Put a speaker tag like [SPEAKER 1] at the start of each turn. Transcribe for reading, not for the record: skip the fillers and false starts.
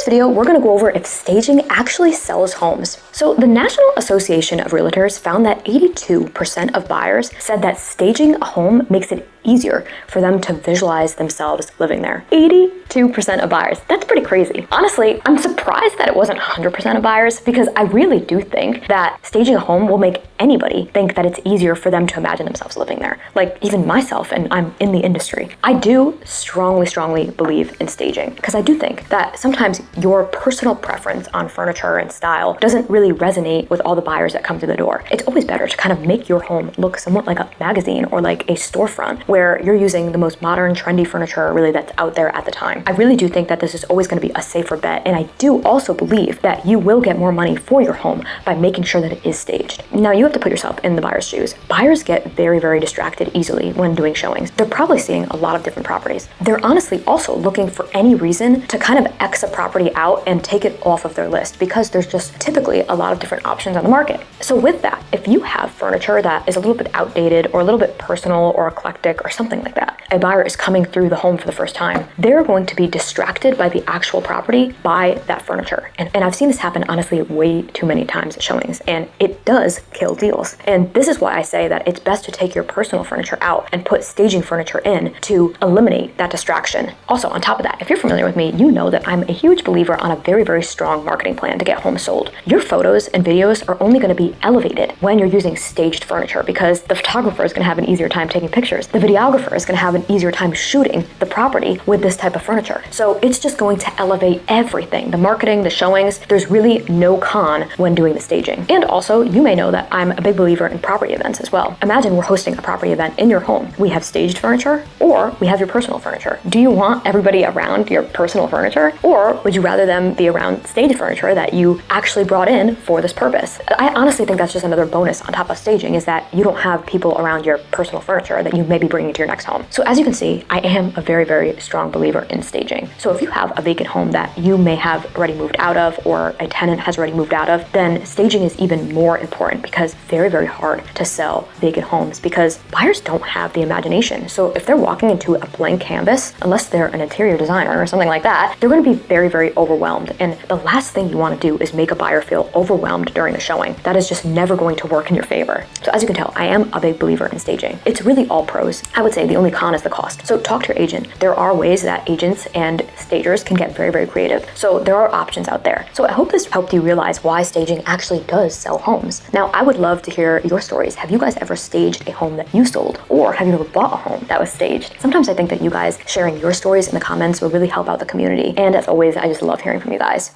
[SPEAKER 1] this video, we're going to go over if staging actually sells homes. So the National Association of Realtors found that 82% of buyers said that staging a home makes it easier for them to visualize themselves living there. 82% of buyers. That's pretty crazy. Honestly, I'm surprised that it wasn't 100% of buyers, because I really do think that staging a home will make anybody think that it's easier for them to imagine themselves living there. Like even myself, and I'm in the industry. I do strongly believe in staging, because I do think that sometimes your personal preference on furniture and style doesn't really resonate with all the buyers that come through the door. It's always better to kind of make your home look somewhat like a magazine or like a storefront, where you're using the most modern, trendy furniture really that's out there at the time. I really do think that this is always going to be a safer bet, and I do also believe that you will get more money for your home by making sure that it is staged. Now, you have to put yourself in the buyer's shoes. Buyers get very distracted easily when doing showings. They're probably seeing a lot of different properties. They're honestly also looking for any reason to kind of X a property out and take it off of their list, because there's just typically a lot of different options on the market. So with that, if you have furniture that is a little bit outdated or a little bit personal or eclectic or something like that, a buyer is coming through the home for the first time, they're going to be distracted by the actual property by that furniture. And I've seen this happen honestly way too many times at showings, and it does kill deals. And this is why I say that it's best to take your personal furniture out and put staging furniture in to eliminate that distraction. Also, on top of that, if you're familiar with me, you know that I'm a huge believer on a very strong marketing plan to get homes sold. Your photos and videos are only going to be elevated when you're using staged furniture, because the photographer is going to have an easier time taking pictures. The videographer is going to have an easier time shooting the property with this type of furniture. So it's just going to elevate everything. The marketing, the showings, there's really no con when doing the staging. And also, you may know that I'm a big believer in property events as well. Imagine we're hosting a property event in your home. We have staged furniture, or we have your personal furniture. Do you want everybody around your personal furniture, or would you rather them be around staged furniture that you actually brought in for this purpose? I honestly think that's just another bonus on top of staging, is that you don't have people around your personal furniture that you may be bringing to your next home. So as you can see, I am a very strong believer in staging. So if you have a vacant home that you may have already moved out of, or a tenant has already moved out of, then staging is even more important, because it's very hard to sell vacant homes, because buyers don't have the imagination. So if they're walking into a blank canvas, unless they're an interior designer or something like that, they're going to be very overwhelmed. And the last thing you want to do is make a buyer feel overwhelmed during the showing. That is just never going to work in your favor. So as you can tell, I am a big believer in staging. It's really all pros. I would say the only con is the cost. So talk to your agent. There are ways that agents and stagers can get very creative. So there are options out there. So I hope this helped you realize why staging actually does sell homes. Now, I would love to hear your stories. Have you guys ever staged a home that you sold? Or have you ever bought a home that was staged? Sometimes I think that you guys sharing your stories in the comments will really help out the community. And as always, I just love hearing from you guys.